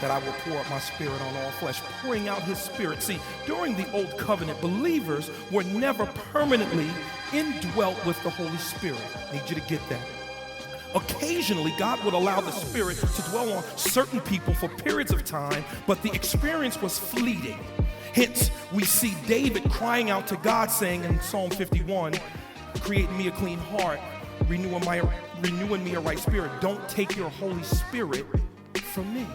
that I will pour out my spirit on all flesh, pouring out his spirit. See, during the old covenant, believers were never permanently indwelt with the Holy Spirit. I need you to get that. Occasionally, God would allow the Spirit to dwell on certain people for periods of time, but the experience was fleeting. Hence, we see David crying out to God, saying in Psalm 51, create in me a clean heart, renewing me a right spirit. Don't take your Holy Spirit from me.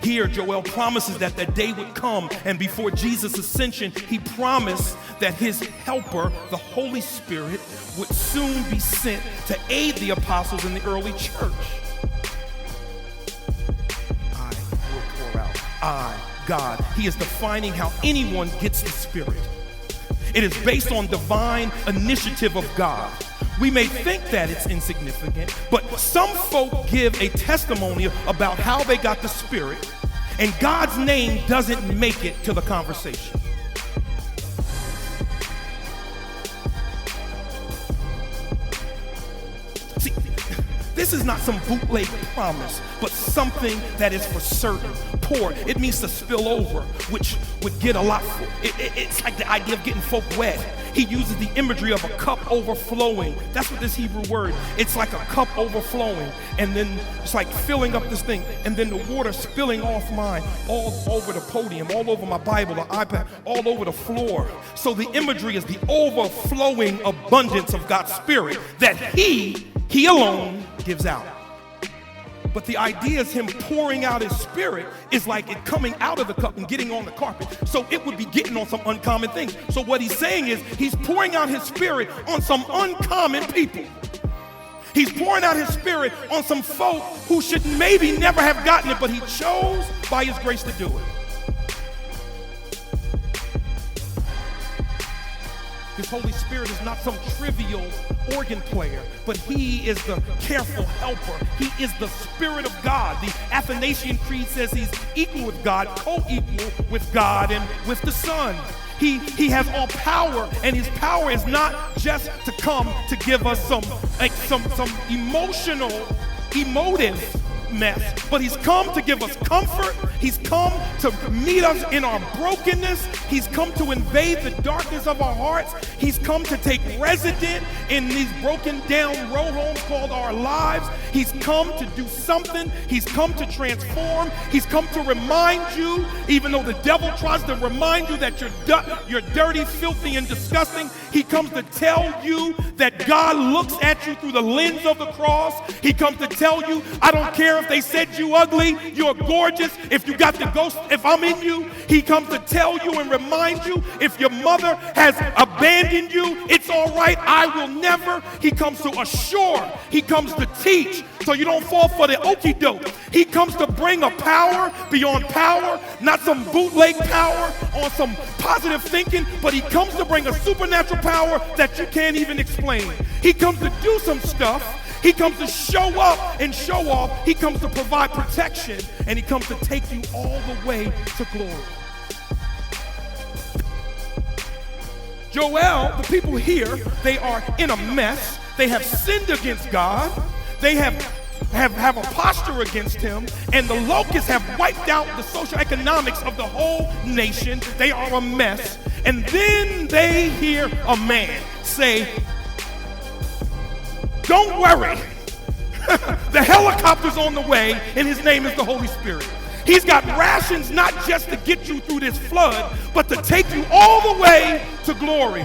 Here, Joel promises that that day would come, and before Jesus' ascension, he promised that his helper, the Holy Spirit, would soon be sent to aid the apostles in the early church. I will pour out. God. He is defining how anyone gets the Spirit. It is based on divine initiative of God. We may think that it's insignificant, but some folk give a testimony about how they got the Spirit, and God's name doesn't make it to the conversation. See, this is not some bootleg promise, but something that is for certain. Pour, it means to spill over, which would get a lot. It's like the idea of getting folk wet. He uses the imagery of a cup overflowing. That's what this Hebrew word, it's like a cup overflowing. And then it's like filling up this thing. And then the water spilling off mine, all over the podium, all over my Bible, the iPad, all over the floor. So the imagery is the overflowing abundance of God's Spirit that He alone gives out. But the idea is him pouring out his Spirit is like it coming out of the cup and getting on the carpet. So it would be getting on some uncommon things. So what he's saying is he's pouring out his Spirit on some uncommon people. He's pouring out his Spirit on some folk who should maybe never have gotten it, but he chose by his grace to do it. His Holy Spirit is not some trivial organ player, but he is the careful helper. He is the Spirit of God. The Athanasian Creed says he's equal with God, co-equal with God and with the Son. He has all power, and his power is not just to come to give us some emotive mess, but he's come to give us comfort. He's come to meet us in our brokenness. He's come to invade the darkness of our hearts. He's come to take resident in these broken down row homes called our lives. He's come to do something. He's come to transform. He's come to remind you, even though the devil tries to remind you that you're dirty, filthy, and disgusting, he comes to tell you that God looks at you through the lens of the cross. He comes to tell you, I don't care if they said you ugly, you're gorgeous. If you got the ghost, if I'm in you, he comes to tell you and remind you, if your mother has abandoned you, it's all right, I will never. He comes to assure, he comes to teach, so you don't fall for the okie doke. He comes to bring a power beyond power, not some bootleg power on some positive thinking, but he comes to bring a supernatural power that you can't even explain. He comes to do some stuff. He comes to show up and show off. He comes to provide protection, and he comes to take you all the way to glory. Joel, the people here, they are in a mess. They have sinned against God. They have a posture against him, and the locusts have wiped out the socioeconomics of the whole nation. They are a mess. And then they hear a man say, don't worry, the helicopter's on the way, and his name is the Holy Spirit. He's got rations not just to get you through this flood, but to take you all the way to glory.